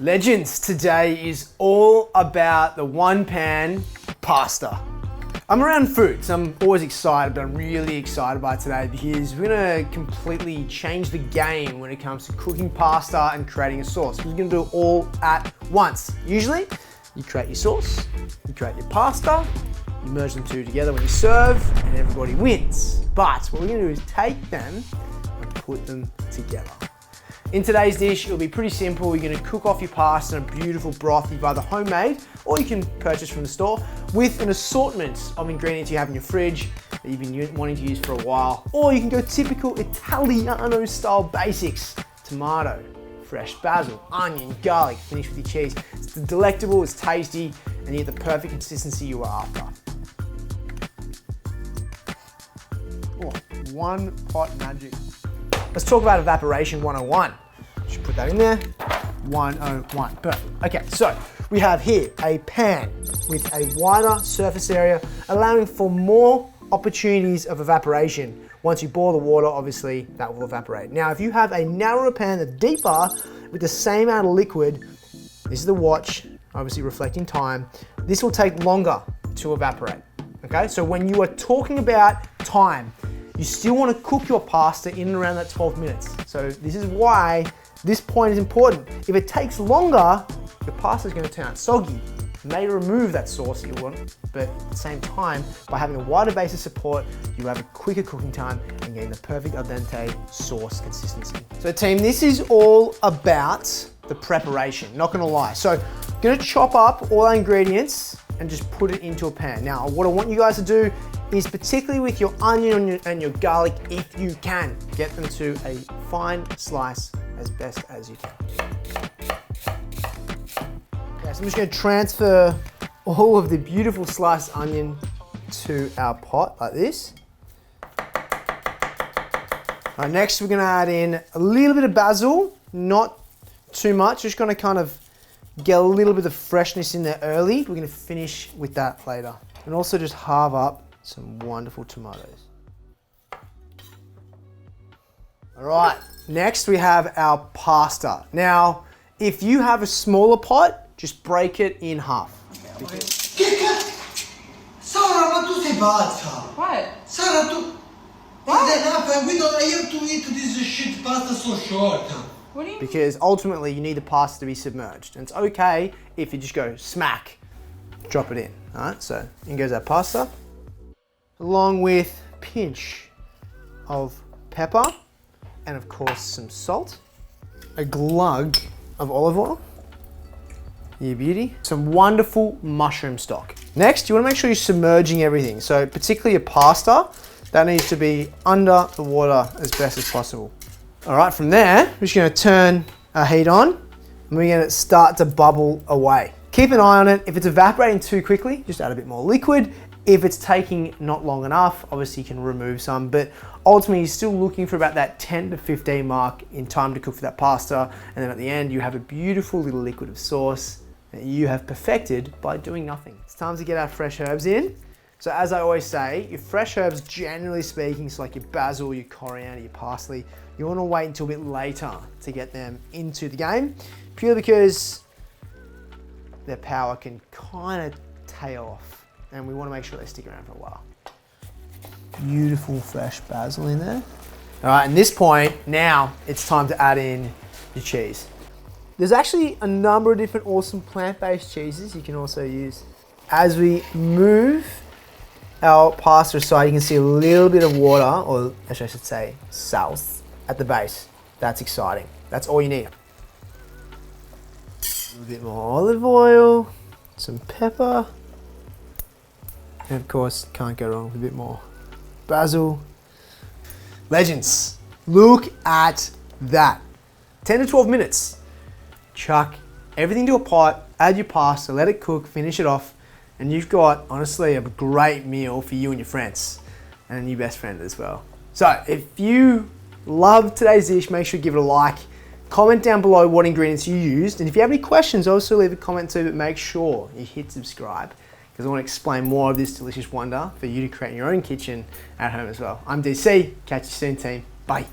Legends, today is all about the one pan pasta. I'm around food, so I'm always excited, but I'm really excited by today because we're gonna completely change the game when it comes to cooking pasta and creating a sauce. We're gonna do it all at once. Usually, you create your sauce, you create your pasta, you merge them two together when you serve, and everybody wins. But what we're gonna do is take them and put them together. In today's dish, it'll be pretty simple. You're gonna cook off your pasta in a beautiful broth you've either homemade or you can purchase from the store with an assortment of ingredients you have in your fridge that you've been wanting to use for a while. Or you can go typical Italiano style basics. Tomato, fresh basil, onion, garlic, finish with your cheese. It's delectable, it's tasty, and you get the perfect consistency you are after. Oh, one pot magic. Let's talk about Evaporation 101. Should put that in there. 101. Perfect. Okay, so we have here a pan with a wider surface area, allowing for more opportunities of evaporation. Once you boil the water, obviously, that will evaporate. Now, if you have a narrower pan that's deeper with the same amount of liquid, this is the watch, obviously reflecting time, this will take longer to evaporate. Okay, so when you are talking about time, you still want to cook your pasta in and around that 12 minutes. So this is why this point is important. If it takes longer, your pasta is going to turn out soggy. You may remove that sauce that you want, but at the same time, by having a wider base of support, you have a quicker cooking time and getting the perfect al dente sauce consistency. So team, this is all about the preparation, not gonna lie. So I'm gonna chop up all our ingredients and just put it into a pan. Now, what I want you guys to do is, particularly with your onion and your garlic, if you can, get them to a fine slice as best as you can. Okay, so I'm just gonna transfer all of the beautiful sliced onion to our pot like this. All right, next we're gonna add in a little bit of basil, not too much, just gonna kind of get a little bit of freshness in there early. We're gonna finish with that later. And also just halve up some wonderful tomatoes. All right, next we have our pasta. Now, if you have a smaller pot, just break it in half. Sara, ma tu sei pazza! What? Sara, tu... What? Enough, we don't have to eat this shit pasta so short. What do you mean? Because ultimately you need the pasta to be submerged. And it's okay if you just go smack, drop it in. All right, so in goes our pasta, along with a pinch of pepper, and of course some salt, a glug of olive oil, you beauty, some wonderful mushroom stock. Next, you wanna make sure you're submerging everything. So particularly your pasta, that needs to be under the water as best as possible. All right, from there, we're just gonna turn our heat on and we're gonna start to bubble away. Keep an eye on it. If it's evaporating too quickly, just add a bit more liquid. If it's taking not long enough, obviously you can remove some, but ultimately you're still looking for about that 10 to 15 mark in time to cook for that pasta. And then at the end, you have a beautiful little liquid of sauce that you have perfected by doing nothing. It's time to get our fresh herbs in. So as I always say, your fresh herbs, generally speaking, so like your basil, your coriander, your parsley, you wanna wait until a bit later to get them into the game, purely because their power can kind of tail off, and we wanna make sure they stick around for a while. Beautiful fresh basil in there. All right, at this point, now it's time to add in your cheese. There's actually a number of different awesome plant-based cheeses you can also use. As we move our pasta aside, you can see a little bit of water, or actually I should say sauce, at the base. That's exciting. That's all you need. A little bit more olive oil, some pepper, and of course, can't go wrong with a bit more basil. Legends, look at that. 10 to 12 minutes. Chuck everything to a pot, add your pasta, let it cook, finish it off, and you've got, honestly, a great meal for you and your friends, and a new best friend as well. So if you love today's dish, make sure you give it a like. Comment down below what ingredients you used, and if you have any questions, also leave a comment too, but make sure you hit subscribe, because I want to explain more of this delicious wonder for you to create in your own kitchen at home as well. I'm DC, catch you soon team, bye.